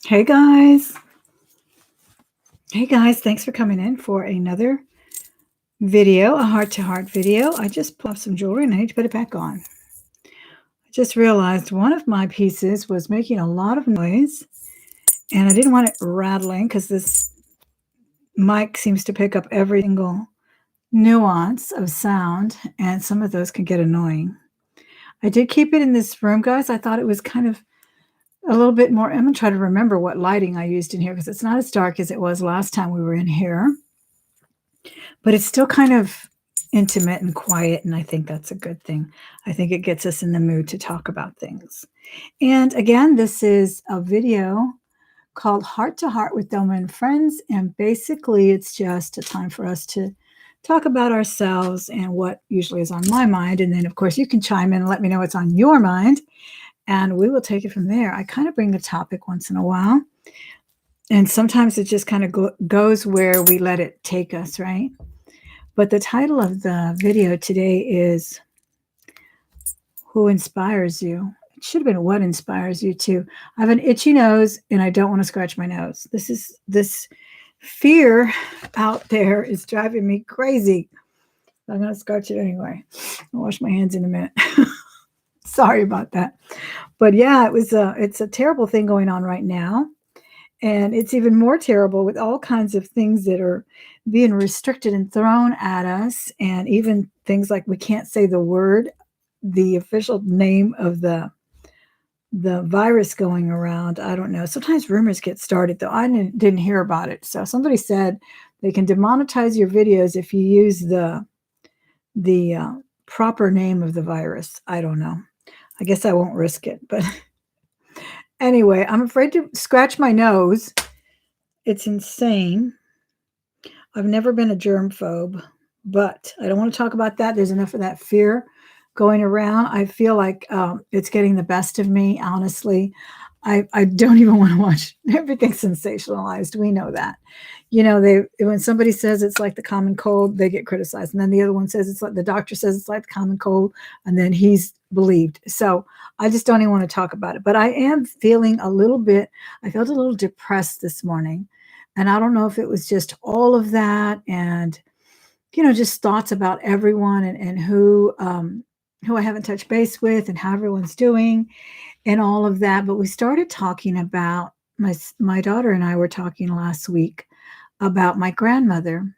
Hey guys. Hey guys, thanks for coming in for another video, a heart to heart video. I just pulled off some jewelry and I need to put it back on. I just realized one of my pieces was making a lot of noise and I didn't want it rattling because this mic seems to pick up every single nuance of sound and some of those can get annoying. I did keep it in this room, guys. I thought it was kind of a little bit more. I'm going to try to remember what lighting I used in here because it's not as dark as it was last time we were in here. But it's still kind of intimate and quiet, and I think that's a good thing. I think it gets us in the mood to talk about things. And again, this is a video called Heart to Heart with Thelma and Friends, and basically it's just a time for us to talk about ourselves and what usually is on my mind. And then, of course, you can chime in and let me know what's on your mind, and we will take it from there. I kind of bring a topic once in a while, and sometimes it just kind of goes where we let it take us, right? But the title of the video today is Who Inspires You? It should have been What Inspires You Too. I have an itchy nose and I don't want to scratch my nose. This fear out there is driving me crazy. I'm going to scratch it anyway. I'll wash my hands in a minute. Sorry about that. But yeah, it's a terrible thing going on right now. And it's even more terrible with all kinds of things that are being restricted and thrown at us. And even things like we can't say the official name of the virus going around. I don't know. Sometimes rumors get started, though. I didn't hear about it. So somebody said they can demonetize your videos if you use the proper name of the virus. I don't know. I guess I won't risk it, but anyway, I'm afraid to scratch my nose. It's insane. I've never been a germphobe, but I don't want to talk about that. There's enough of that fear going around. I feel like it's getting the best of me, honestly. I don't even want to watch everything sensationalized. We know that. You know, when somebody says it's like the common cold, they get criticized. And then the other one says it's like the doctor says it's like the common cold, and then he's believed. So I just don't even want to talk about it. But I am feeling I felt a little depressed this morning. And I don't know if it was just all of that and, just thoughts about everyone and who I haven't touched base with and how everyone's doing and all of that. But we started talking about my daughter and I were talking last week about my grandmother.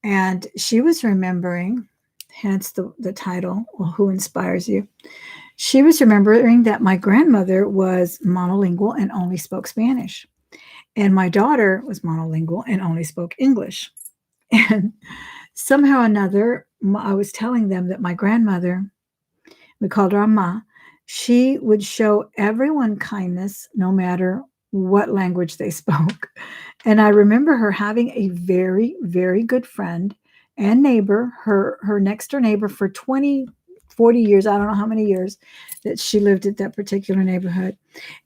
And she was remembering, hence the title, well, Who Inspires You? She was remembering that my grandmother was monolingual and only spoke Spanish. And my daughter was monolingual and only spoke English. And somehow or another, I was telling them that my grandmother, we called her Ma, she would show everyone kindness no matter what language they spoke. And I remember her having a very, very good friend and neighbor, her next door neighbor for 20, 40 years. I don't know how many years that she lived at that particular neighborhood.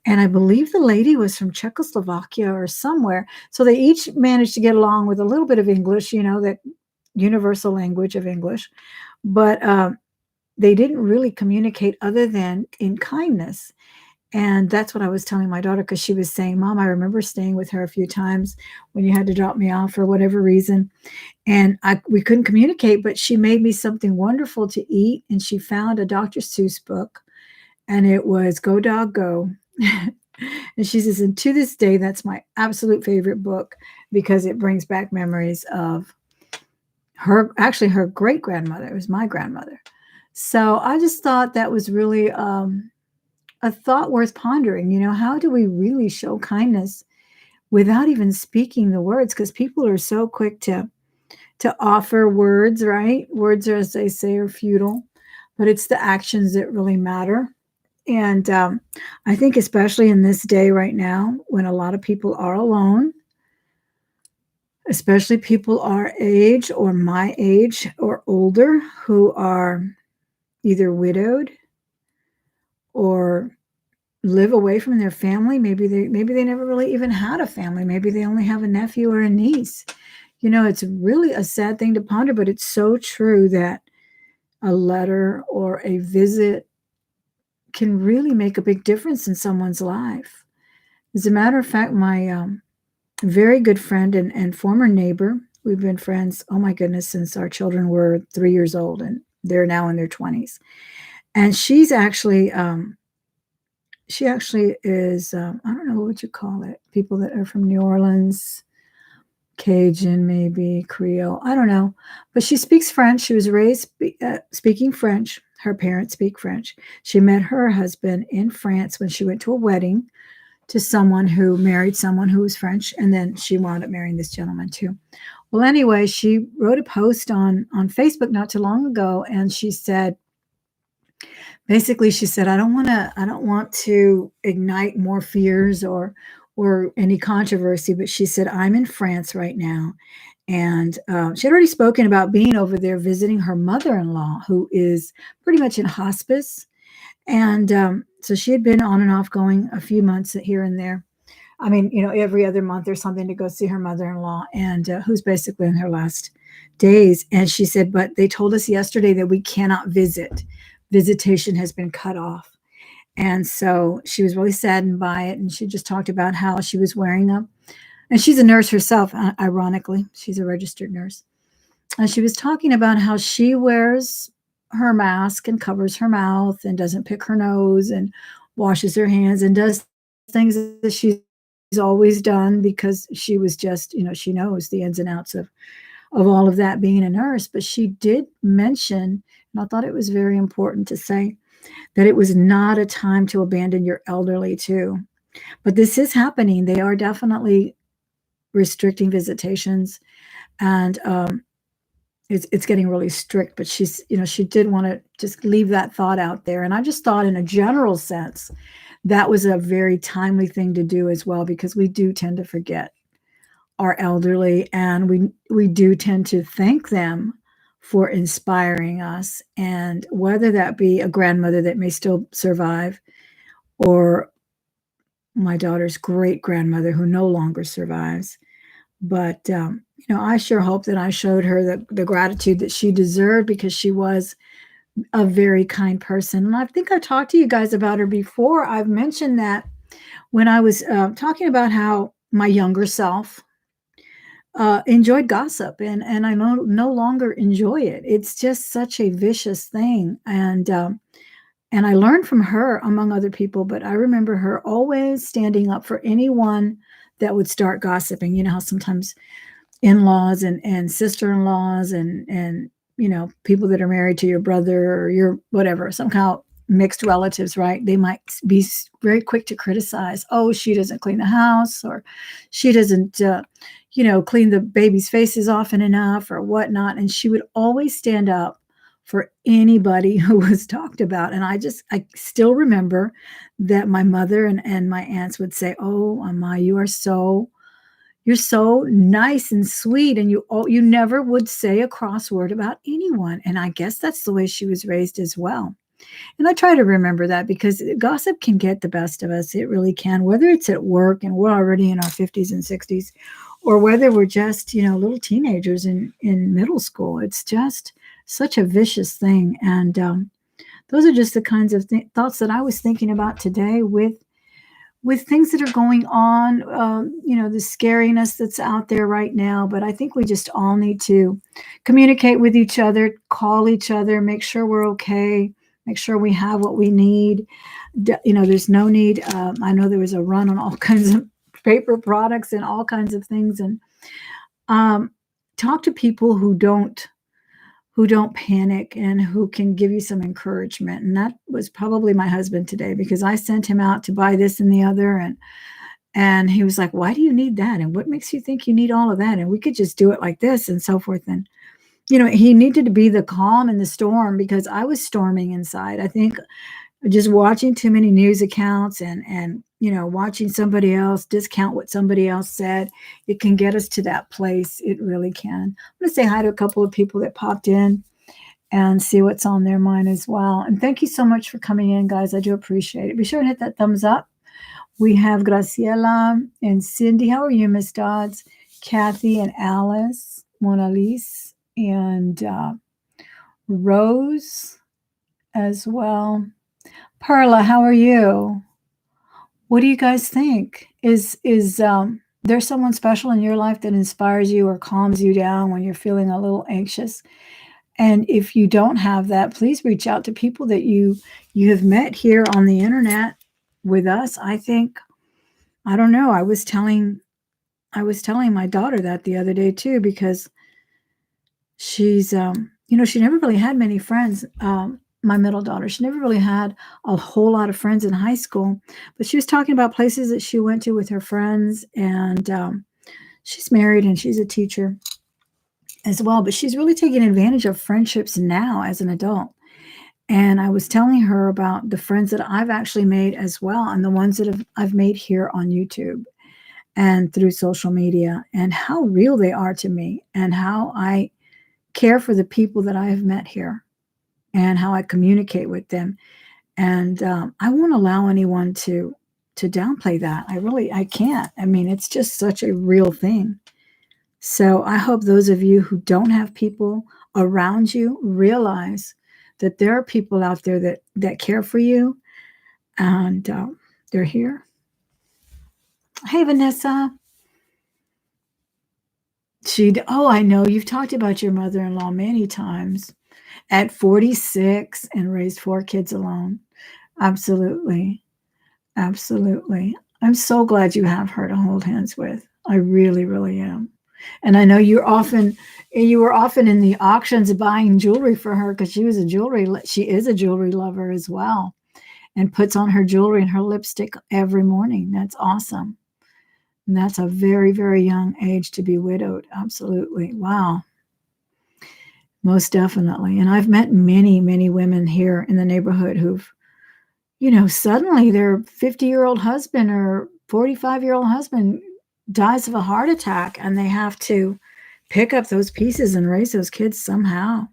And I believe the lady was from Czechoslovakia or somewhere. So they each managed to get along with a little bit of English, that universal language of English. But they didn't really communicate other than in kindness. And that's what I was telling my daughter, because she was saying, Mom, I remember staying with her a few times when you had to drop me off for whatever reason. And we couldn't communicate, but she made me something wonderful to eat. And she found a Dr. Seuss book, and it was Go Dog Go. And she says, and to this day, that's my absolute favorite book because it brings back memories of her great grandmother. It was my grandmother. So I just thought that was really a thought worth pondering. How do we really show kindness without even speaking the words? Because people are so quick to offer words, right? Words, as they say, are futile, but it's the actions that really matter. And I think especially in this day right now, when a lot of people are alone, especially people our age or my age or older who are either widowed or live away from their family. Maybe they never really even had a family. Maybe they only have a nephew or a niece. It's really a sad thing to ponder, but it's so true that a letter or a visit can really make a big difference in someone's life. As a matter of fact, my very good friend and former neighbor, we've been friends, oh my goodness, since our children were 3 years old, and they're now in their 20s. And she actually is, I don't know what you call it, people that are from New Orleans, Cajun, maybe Creole, I don't know. But she speaks French. She was raised speaking French. Her parents speak French. She met her husband in France when she went to a wedding to someone who married someone who was French, and then she wound up marrying this gentleman too. Well, anyway, she wrote a post on Facebook not too long ago, and she said, basically, she said, I don't want to ignite more fears or any controversy, but she said, I'm in France right now. And she had already spoken about being over there visiting her mother-in-law, who is pretty much in hospice. And so she had been on and off going a few months here and there. I mean, every other month or something to go see her mother-in-law, and who's basically in her last days. And she said, but they told us yesterday that we cannot visit. Visitation has been cut off. And so she was really saddened by it. And she just talked about how she was wearing and she's a nurse herself, ironically. She's a registered nurse. And she was talking about how she wears her mask and covers her mouth and doesn't pick her nose and washes her hands and does things that she's always done because she was just, she knows the ins and outs of all of that being a nurse. But she did mention, and I thought it was very important to say, that it was not a time to abandon your elderly too. But this is happening. They are definitely restricting visitations, and it's getting really strict. But she did want to just leave that thought out there. And I just thought, in a general sense, that was a very timely thing to do as well, because we do tend to forget our elderly, and we do tend to thank them for inspiring us. And whether that be a grandmother that may still survive, or my daughter's great grandmother who no longer survives. But I sure hope that I showed her the gratitude that she deserved, because she was a very kind person. And I think I've talked to you guys about her before. I've mentioned that when I was talking about how my younger self enjoyed gossip, and I no longer enjoy it. It's just such a vicious thing. And I learned from her, among other people, but I remember her always standing up for anyone that would start gossiping. You know how sometimes in-laws and sister-in-laws and people that are married to your brother or your whatever, somehow mixed relatives, right? They might be very quick to criticize. Oh, she doesn't clean the house, or she doesn't clean the baby's faces often enough, or whatnot. And she would always stand up for anybody who was talked about. And I still remember that my mother and my aunts would say, oh, Amma, you're so nice and sweet, and you never would say a cross word about anyone. And I guess that's the way she was raised as well. And I try to remember that, because gossip can get the best of us. It really can, whether it's at work and we're already in our 50s and 60s, or whether we're just, little teenagers in middle school. It's just such a vicious thing. And those are just the kinds of thoughts that I was thinking about today with things that are going on, the scariness that's out there right now. But I think we just all need to communicate with each other, call each other, make sure we're okay, make sure we have what we need. There's no need. I know there was a run on all kinds of paper products and all kinds of things. And talk to people who don't panic and who can give you some encouragement. And that was probably my husband today, because I sent him out to buy this and the other. And he was like, why do you need that? And what makes you think you need all of that? And we could just do it like this, and so forth. And, he needed to be the calm in the storm, because I was storming inside. I think just watching too many news accounts and watching somebody else discount what somebody else said, it can get us to that place. It really can. I'm going to say hi to a couple of people that popped in and see what's on their mind as well. And thank you so much for coming in, guys. I do appreciate it. Be sure to hit that thumbs up. We have Graciela and Cindy. How are you, Miss Dodds? Kathy and Alice, Mona Lisa, and Rose as well. Perla, how are you? What do you guys think? Is there someone special in your life that inspires you or calms you down when you're feeling a little anxious? And if you don't have that, please reach out to people that you have met here on the internet with us. I think, I don't know, I was telling my daughter that the other day too, because she's she never really had many friends. My middle daughter, she never really had a whole lot of friends in high school, but she was talking about places that she went to with her friends, and she's married and she's a teacher as well, but she's really taking advantage of friendships now as an adult. And I was telling her about the friends that I've actually made as well, and the ones that I've made here on YouTube and through social media, and how real they are to me, and how I care for the people that I have met here, and how I communicate with them. And I won't allow anyone to downplay that. I can't. I mean, it's just such a real thing. So I hope those of you who don't have people around you realize that there are people out there that care for you, and they're here. Hey, Vanessa. Oh, I know you've talked about your mother-in-law many times. At 46 and raised 4 kids alone. Absolutely. Absolutely. I'm so glad you have her to hold hands with. I really, really am. And I know you were often in the auctions buying jewelry for her, because she is a jewelry lover as well, and puts on her jewelry and her lipstick every morning. That's awesome. And that's a very, very young age to be widowed. Absolutely. Wow. Most definitely. And I've met many, many women here in the neighborhood who've, suddenly their 50-year-old husband or 45-year-old husband dies of a heart attack, and they have to pick up those pieces and raise those kids somehow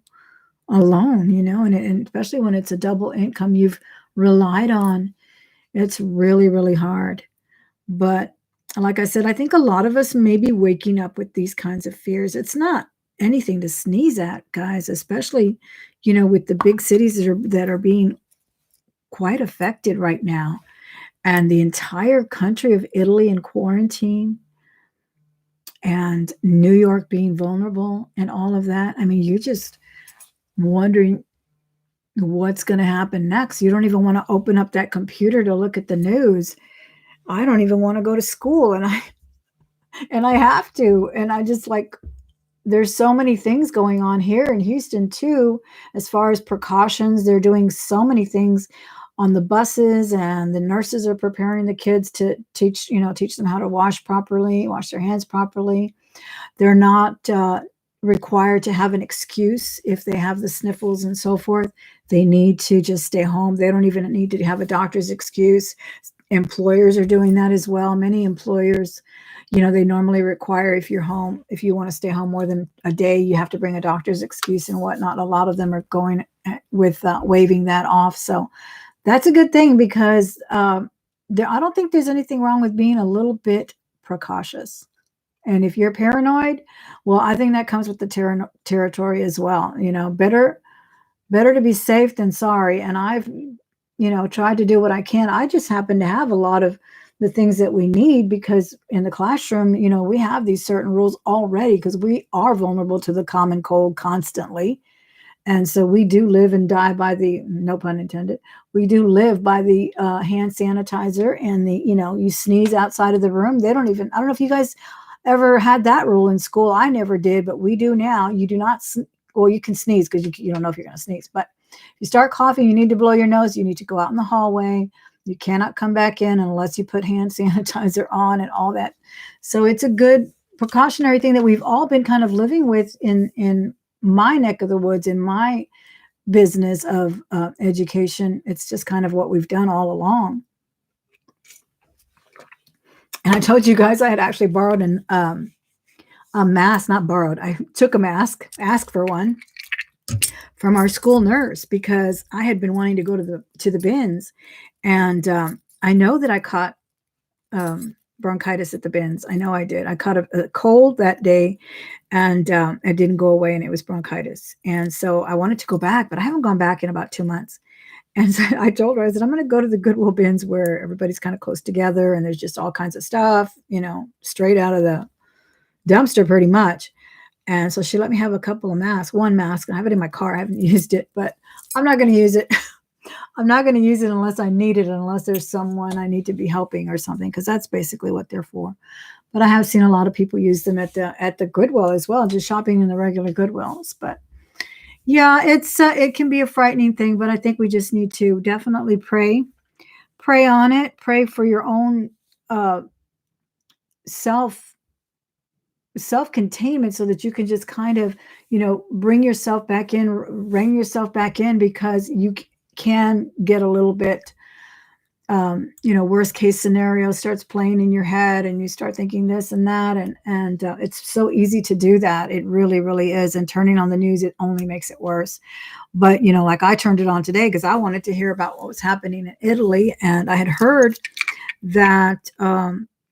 alone, and especially when it's a double income you've relied on. It's really, really hard. But like I said, I think a lot of us may be waking up with these kinds of fears. It's not anything to sneeze at, guys, especially, with the big cities that are being quite affected right now, and the entire country of Italy in quarantine, and New York being vulnerable, and all of that. I mean, you're just wondering what's going to happen next. You don't even want to open up that computer to look at the news. I don't even want to go to school, and I have to, and I just like, there's so many things going on here in Houston too, as far as precautions. They're doing so many things on the buses, and the nurses are preparing the kids to teach them how to wash their hands properly. They're not required to have an excuse if they have the sniffles and so forth. They need to just stay home. They don't even need to have a doctor's excuse. Employers are doing that as well. Many employers, they normally require, if you're home, if you want to stay home more than a day, you have to bring a doctor's excuse and whatnot. A lot of them are going with waiving that off. So that's a good thing, because I don't think there's anything wrong with being a little bit precautious. And if you're paranoid, well, I think that comes with the territory as well. Better to be safe than sorry. And I've, tried to do what I can. I just happen to have a lot of the things that we need, because in the classroom, we have these certain rules already, because we are vulnerable to the common cold constantly. And so we do live and die by the, no pun intended, we do live by the hand sanitizer, and you sneeze outside of the room. I don't know if you guys ever had that rule in school. I never did, but we do now. You do not, well, you can sneeze because you don't know if you're going to sneeze. But if you start coughing, you need to blow your nose. You need to go out in the hallway. You cannot come back in unless you put hand sanitizer on and all that. So it's a good precautionary thing that we've all been kind of living with in my neck of the woods, in my business of education. It's just kind of what we've done all along. And I told you guys I had actually borrowed a mask, not borrowed. I took a mask, asked for one from our school nurse, because I had been wanting to go to the bins, and I know that I caught bronchitis at the bins. I know I did. I caught a cold that day, and it didn't go away, and it was bronchitis. And so I wanted to go back, but I haven't gone back in about 2 months. And so I told her, I said, I'm going to go to the Goodwill bins where everybody's kind of close together and there's just all kinds of stuff, straight out of the dumpster pretty much. And so she let me have a couple of masks, one mask. I have it in my car. I haven't used it, but I'm not going to use it. I'm not going to use it unless I need it, unless there's someone I need to be helping or something, because that's basically what they're for. But I have seen a lot of people use them at the Goodwill as well, just shopping in the regular Goodwills. But yeah, it can be a frightening thing, but I think we just need to definitely pray on it, pray for your own uh, self self-containment so that you can just kind of, bring yourself back in, rein yourself back in, because you can get a little bit, worst case scenario starts playing in your head and you start thinking this and that. And it's so easy to do that. It really, really is. And turning on the news, it only makes it worse. But, like I turned it on today because I wanted to hear about what was happening in Italy. And I had heard that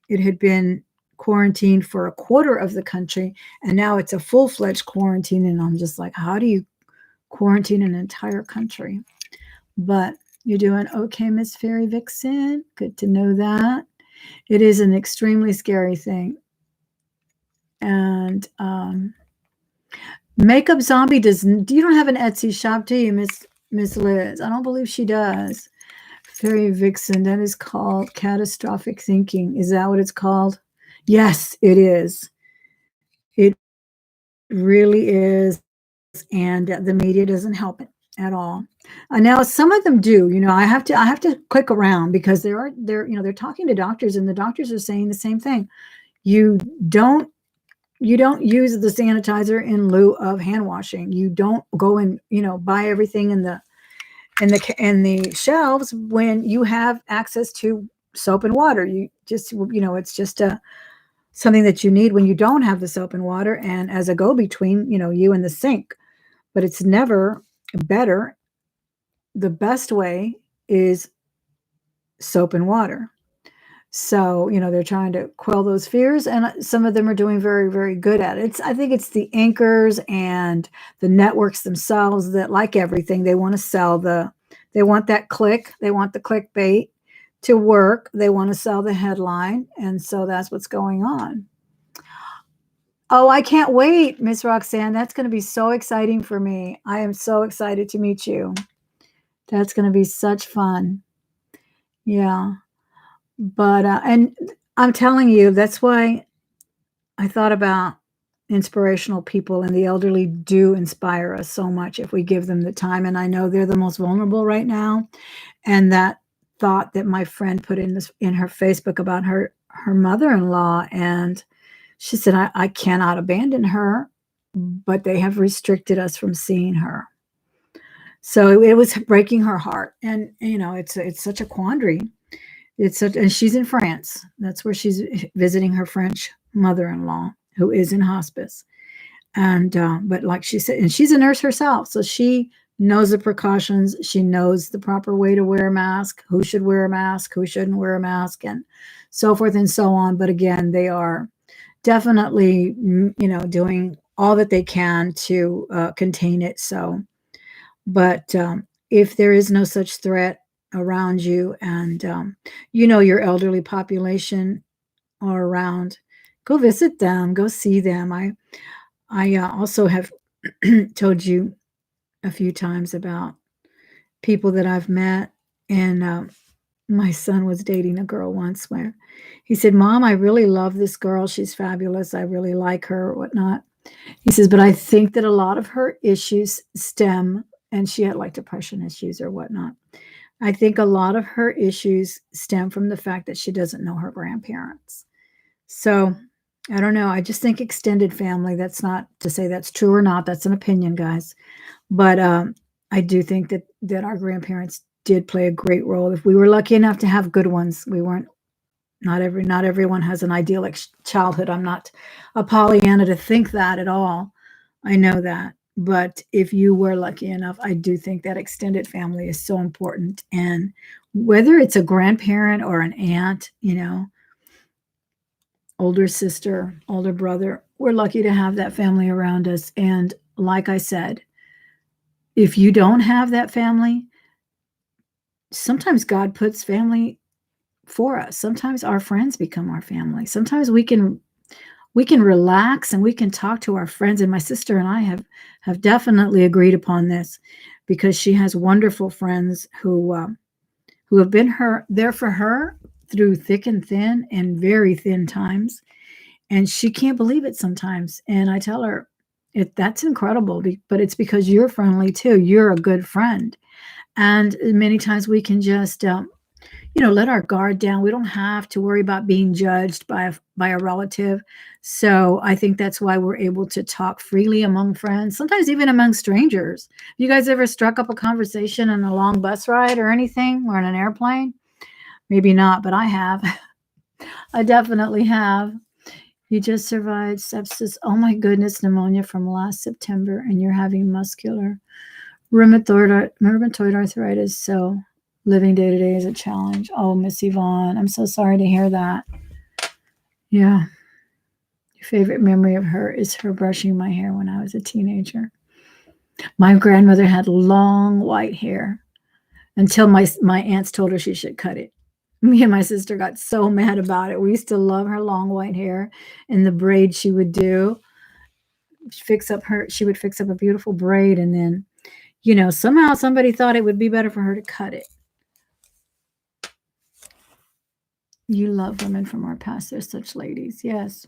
it had been quarantined for a quarter of the country, and now it's a full-fledged quarantine. And I'm just like, how do you quarantine an entire country? But you're doing okay, Miss Fairy Vixen. Good to know that. It is an extremely scary thing. And Makeup Zombie you don't have an Etsy shop, do you, Miss Liz? I don't believe she does. Fairy Vixen, that is called catastrophic thinking. Is that what it's called? Yes, it is. It really is. And the media doesn't help it at all. Now some of them do. I have to click around because they're talking to doctors, and the doctors are saying the same thing. You don't use the sanitizer in lieu of hand washing. You don't go and buy everything in the shelves when you have access to soap and water. You just it's just something that you need when you don't have the soap and water, and as a go-between, you and the sink. But it's never better. The best way is soap and water. So, they're trying to quell those fears, and some of them are doing very, very good at it. I think it's the anchors and the networks themselves that, like everything, they want to they want that click, they want the clickbait to work, they want to sell the headline, and so that's what's going on. Oh, I can't wait, Miss Roxanne. That's going to be so exciting for me. I am so excited to meet you. That's going to be such fun. Yeah. But, and I'm telling you, that's why I thought about inspirational people, and the elderly do inspire us so much if we give them the time. And I know they're the most vulnerable right now. And that thought that my friend put in her Facebook about her mother-in-law, and she said, I cannot abandon her, but they have restricted us from seeing her. So it was breaking her heart. And, it's such a quandary. And she's in France. That's where she's visiting her French mother-in-law, who is in hospice. And, but like she said, and she's a nurse herself, so she knows the precautions. She knows the proper way to wear a mask, who should wear a mask, who shouldn't wear a mask, and so forth and so on. But again, they are definitely, doing all that they can to contain it. So, but if there is no such threat around you, and your elderly population are around, go visit them, go see them. I also have told you a few times about people that I've met, and my son was dating a girl once where he said, Mom, I really love this girl. She's fabulous. I really like her, or whatnot. He says, but I think that a lot of her issues stem, and she had like depression issues or whatnot. I think a lot of her issues stem from the fact that she doesn't know her grandparents. So I don't know. I just think extended family, that's not to say that's true or not. That's an opinion, guys. But I do think that our grandparents did play a great role. If we were lucky enough to have good ones, we weren't. Not everyone has an idyllic childhood. I'm not a Pollyanna to think that at all. I know that. But if you were lucky enough, I do think that extended family is so important. And whether it's a grandparent or an aunt, older sister, older brother, we're lucky to have that family around us. And like I said, if you don't have that family, sometimes God puts family for us. Sometimes our friends become our family. Sometimes we can relax and we can talk to our friends. And my sister and I have definitely agreed upon this, because she has wonderful friends who have been there for her through thick and thin and very thin times. And she can't believe it sometimes. And I tell her, that's incredible, but it's because you're friendly too. You're a good friend. And many times we can just let our guard down. We don't have to worry about being judged by a relative. So I think that's why we're able to talk freely among friends, sometimes even among strangers. You guys ever struck up a conversation on a long bus ride or anything, or in an airplane? Maybe not, but I have. I definitely have. You just survived sepsis. Oh my goodness, pneumonia from last September, and you're having muscular rheumatoid arthritis. So living day to day is a challenge. Oh, Miss Yvonne, I'm so sorry to hear that. Yeah. Your favorite memory of her is her brushing my hair when I was a teenager. My grandmother had long white hair until my aunts told her she should cut it. Me and my sister got so mad about it. We used to love her long white hair and the braid she would do. She would fix up a beautiful braid, and then, somehow somebody thought it would be better for her to cut it. You love women from our past. They're such ladies. Yes.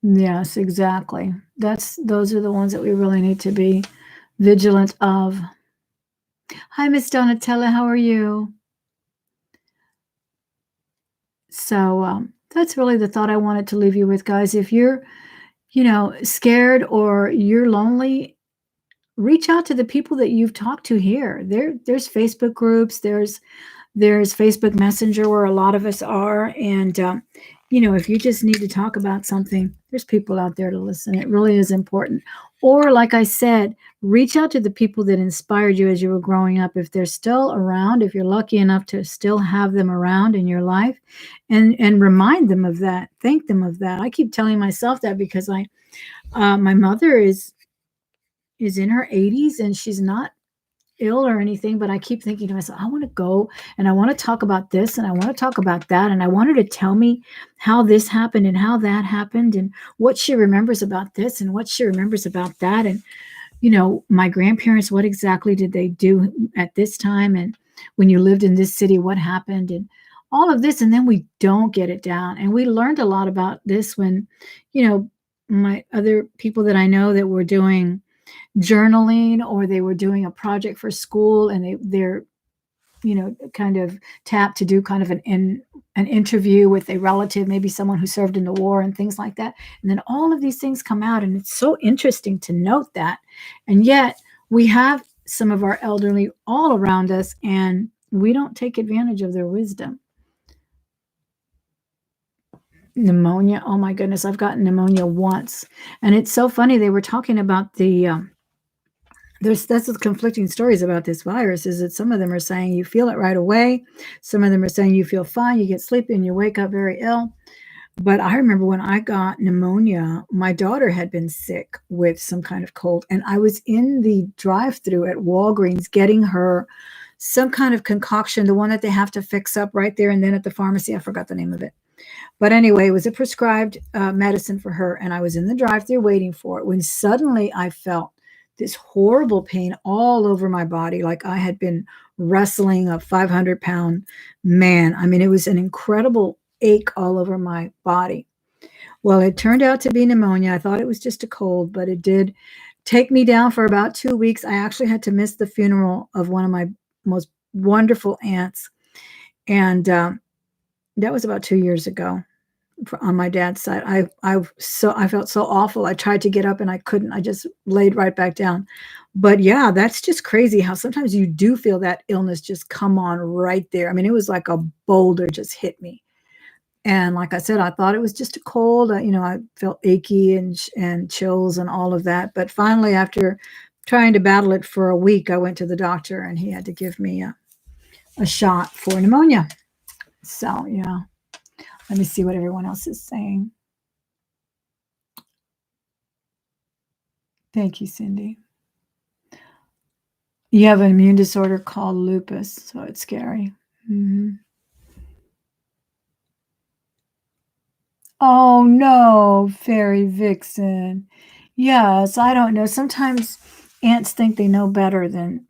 Yes, exactly. Those are the ones that we really need to be vigilant of. Hi, Miss Donatella. How are you? So that's really the thought I wanted to leave you with, guys. If you're, scared or you're lonely, reach out to the people that you've talked to here. There's Facebook groups. There's Facebook Messenger where a lot of us are. And, if you just need to talk about something, there's people out there to listen. It really is important. Or, like I said, reach out to the people that inspired you as you were growing up. If they're still around, if you're lucky enough to still have them around in your life, and remind them of that, thank them of that. I keep telling myself that because my mother is in her 80s and she's not ill or anything, but I keep thinking to myself, I want to go and I want to talk about this and I want to talk about that. And I want her to tell me how this happened and how that happened and what she remembers about this and what she remembers about that. And, my grandparents, what exactly did they do at this time? And when you lived in this city, what happened? And all of this. And then we don't get it down. And we learned a lot about this when, my other people that I know that were doing journaling, or they were doing a project for school, and they're kind of tapped to do kind of an interview with a relative, maybe someone who served in the war and things like that. And then all of these things come out, and it's so interesting to note that. And yet we have some of our elderly all around us, and we don't take advantage of their wisdom. Pneumonia. Oh my goodness, I've gotten pneumonia once. And it's so funny. They were talking about that's the conflicting stories about this virus, is that some of them are saying you feel it right away. Some of them are saying you feel fine, you get sleepy and you wake up very ill. But I remember when I got pneumonia, my daughter had been sick with some kind of cold, and I was in the drive-through at Walgreens getting her some kind of concoction, the one that they have to fix up right there and then at the pharmacy. I forgot the name of it. But anyway, it was a prescribed medicine for her, and I was in the drive-through waiting for it when suddenly I felt this horrible pain all over my body, like I had been wrestling a 500-pound man. I mean, it was an incredible ache all over my body. Well, it turned out to be pneumonia. I thought it was just a cold, but it did take me down for about 2 weeks. I actually had to miss the funeral of one of my most wonderful aunts, and that was about 2 years ago on my dad's side. I felt so awful. I tried to get up and I couldn't. I just laid right back down. But yeah, that's just crazy how sometimes you do feel that illness just come on right there. I mean, it was like a boulder just hit me. And like I said, I thought it was just a cold. I felt achy and chills and all of that. But finally, after trying to battle it for a week, I went to the doctor and he had to give me a shot for pneumonia. So yeah. Let me see what everyone else is saying. Thank you, Cindy. You have an immune disorder called lupus, so it's scary. Mhm. Oh, no, fairy vixen. Yes, I don't know. Sometimes ants think they know better than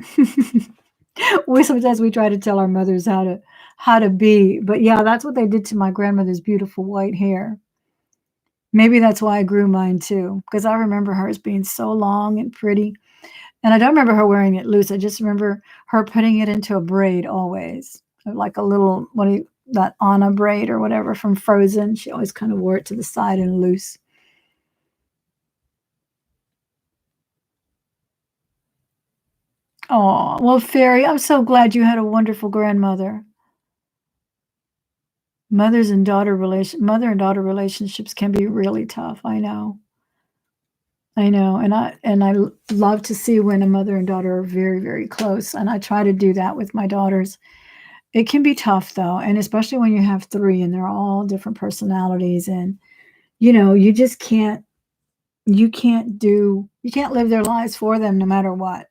sometimes we try to tell our mothers how to be, but yeah, that's what they did to my grandmother's beautiful white hair. Maybe that's why I grew mine too, because I remember hers being so long and pretty, and I don't remember her wearing it loose. I just remember her putting it into a braid always, like a little what do you that Anna braid or whatever from Frozen. She always kind of wore it to the side and loose. Oh, well, Fairy, I'm so glad you had a wonderful grandmother. Mother and daughter relationships can be really tough. I know. I know, and I love to see when a mother and daughter are very, very close, and I try to do that with my daughters. It can be tough though, and especially when you have 3 and they're all different personalities and, you just you can't live their lives for them no matter what,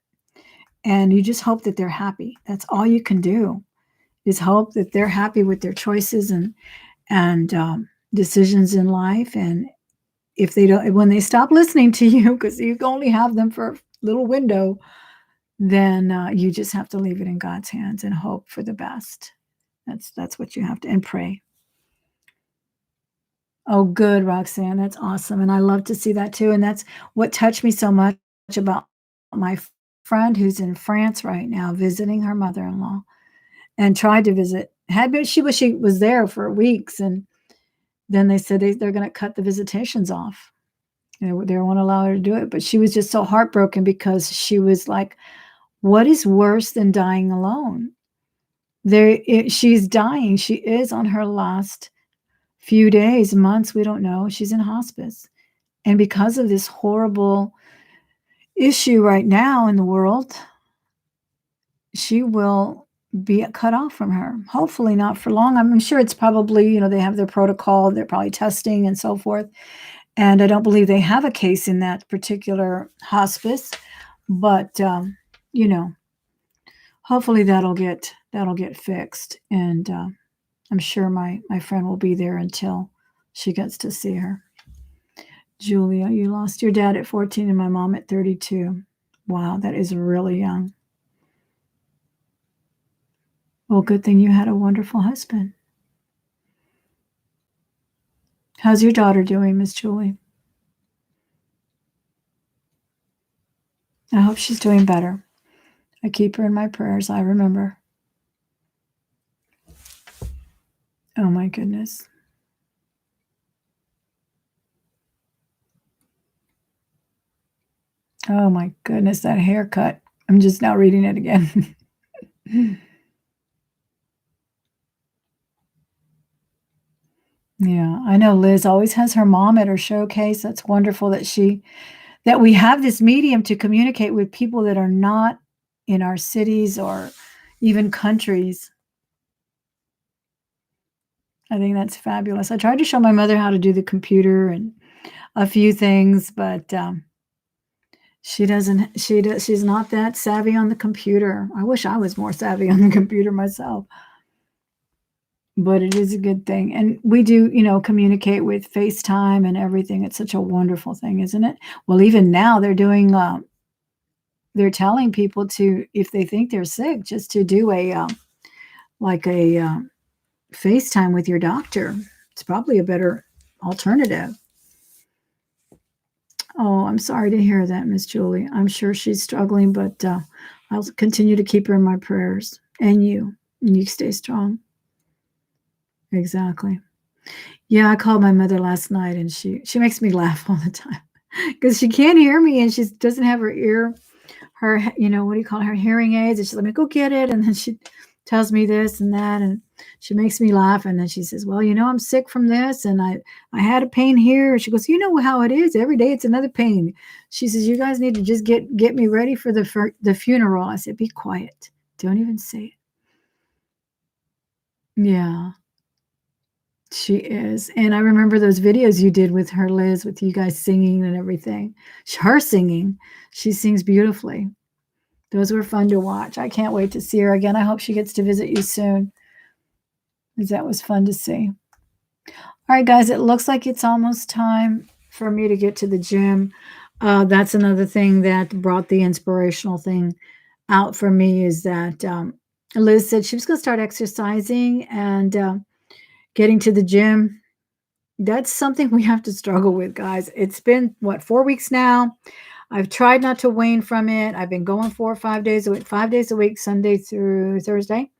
and you just hope that they're happy. That's all you can do, is hope that they're happy with their choices and decisions in life, and if they don't when they stop listening to you because you only have them for a little window, then, you just have to leave it in God's hands and hope for the best. That's what you have to and pray. Oh, good, Roxanne, that's awesome, and I love to see that too, and that's what touched me so much about my friend who's in France right now visiting her mother-in-law and tried to visit had been she was there for weeks, and then they said they're gonna cut the visitations off. They won't allow her to do it, but she was just so heartbroken because she was like, "What is worse than dying alone?" She's dying. She is on her last few days, months, we don't know. She's in hospice. And because of this horrible issue right now in the world, she will be cut off from her. Hopefully not for long. I'm sure it's probably, they have their protocol, they're probably testing and so forth. And I don't believe they have a case in that particular hospice, but you know, hopefully that'll get fixed. And I'm sure my friend will be there until she gets to see her. Julia, you lost your dad at 14 and my mom at 32. Wow, that is really young. Well, good thing you had a wonderful husband. How's your daughter doing, Miss Julie? I hope she's doing better. I keep her in my prayers. I remember. Oh my goodness. Oh my goodness, that haircut. I'm just now reading it again. Yeah, I know Liz always has her mom at her showcase. That's wonderful that we have this medium to communicate with people that are not in our cities or even countries. I think that's fabulous. I tried to show my mother how to do the computer and a few things, but she's not that savvy on the computer. I wish I was more savvy on the computer myself, but it is a good thing. And we do, communicate with FaceTime and everything. It's such a wonderful thing, isn't it? Well, even now they're telling people to, if they think they're sick, just to do a FaceTime with your doctor. It's probably a better alternative. Oh, I'm sorry to hear that, Miss Julie. I'm sure she's struggling, but I'll continue to keep her in my prayers. And you stay strong. Exactly. Yeah, I called my mother last night, and she makes me laugh all the time because she can't hear me, and she doesn't have what do you call it, her hearing aids, and she's like, "Me go get it," and then she tells me this and that, and she makes me laugh, and then she says, "Well, I'm sick from this, and I had a pain here." She goes, "You know how it is. Every day it's another pain." She says, "You guys need to just get me ready for the funeral." I said, "Be quiet. Don't even say it." Yeah, she is, and I remember those videos you did with her, Liz, with you guys singing and everything. Her singing, she sings beautifully. Those were fun to watch. I can't wait to see her again. I hope she gets to visit you soon, because that was fun to see. All right, guys, it looks like it's almost time for me to get to the gym. That's another thing that brought the inspirational thing out for me, is that Liz said she was going to start exercising and getting to the gym. That's something we have to struggle with, guys. It's been, what, 4 weeks now? I've tried not to wane from it. I've been going 4 or 5 days a week, 5 days a week, Sunday through Thursday,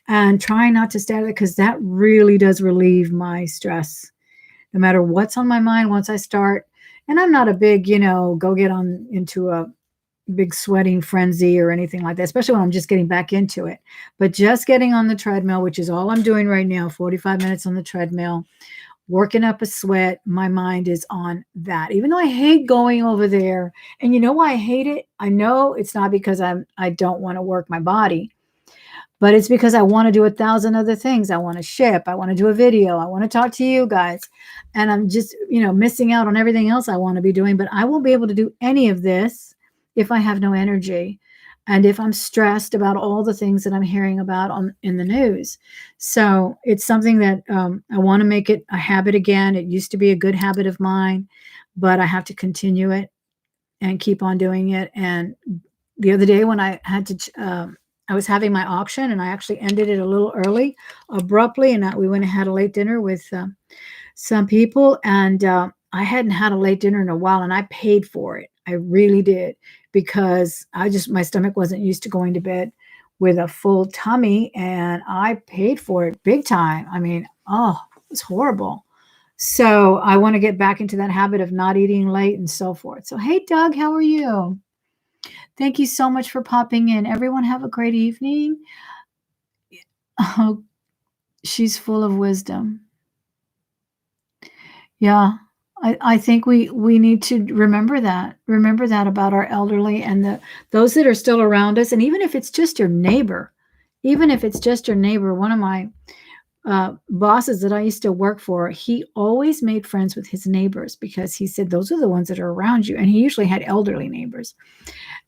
and trying not to stay at it, because that really does relieve my stress. No matter what's on my mind, once I start, and I'm not a big, go get on into a big sweating frenzy or anything like that, especially when I'm just getting back into it. But just getting on the treadmill, which is all I'm doing right now, 45 minutes on the treadmill, working up a sweat, my mind is on that. Even though I hate going over there. And you know why I hate it? I know it's not because I don't want to work my body, but it's because I want to do 1,000 other things. I want to ship. I want to do a video. I want to talk to you guys. And I'm just, missing out on everything else I want to be doing. But I won't be able to do any of this if I have no energy, and if I'm stressed about all the things that I'm hearing about in the news. So it's something that I want to make it a habit again. It used to be a good habit of mine, but I have to continue it and keep on doing it. And the other day when I had to, I was having my auction, and I actually ended it a little early, abruptly, and we went and had a late dinner with some people, and I hadn't had a late dinner in a while, and I paid for it. I really did, because my stomach wasn't used to going to bed with a full tummy, and I paid for it big time. I mean, it was horrible. So I want to get back into that habit of not eating late and so forth. So, hey, Doug, how are you? Thank you so much for popping in. Everyone have a great evening. Oh, she's full of wisdom. Yeah, I think we need to remember that. Remember that about our elderly and those that are still around us. And even if it's just your neighbor, one of my bosses that I used to work for, he always made friends with his neighbors, because he said those are the ones that are around you. And he usually had elderly neighbors.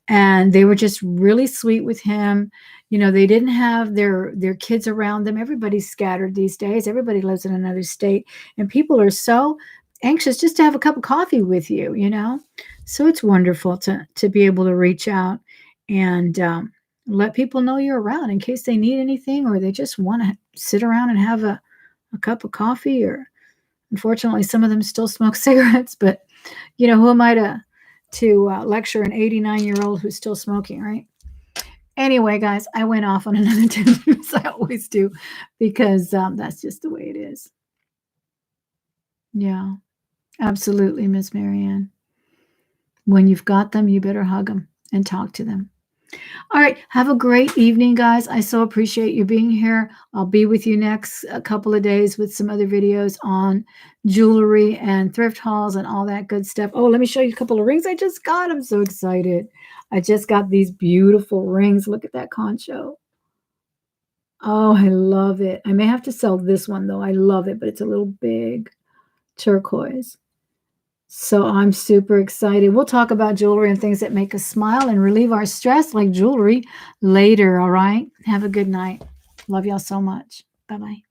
And they were just really sweet with him. They didn't have their kids around them. Everybody's scattered these days. Everybody lives in another state, and people are so anxious just to have a cup of coffee with you, So it's wonderful to be able to reach out and let people know you're around in case they need anything, or they just want to sit around and have a cup of coffee. Or unfortunately, some of them still smoke cigarettes, but who am I to lecture an 89-year-old who's still smoking, right? Anyway, guys, I went off on another tangent, as I always do, because that's just the way it is. Yeah, absolutely, Miss Marianne. When you've got them, you better hug them and talk to them. All right, have a great evening, guys. I so appreciate you being here. I'll be with you next a couple of days with some other videos on jewelry and thrift hauls and all that good stuff. Oh, let me show you a couple of rings I just got. I'm so excited. I just got these beautiful rings. Look at that concho. Oh, I love it. I may have to sell this one, though. I love it, but it's a little big, turquoise. So I'm super excited. We'll talk about jewelry and things that make us smile and relieve our stress, like jewelry, later, all right? Have a good night. Love y'all so much. Bye-bye.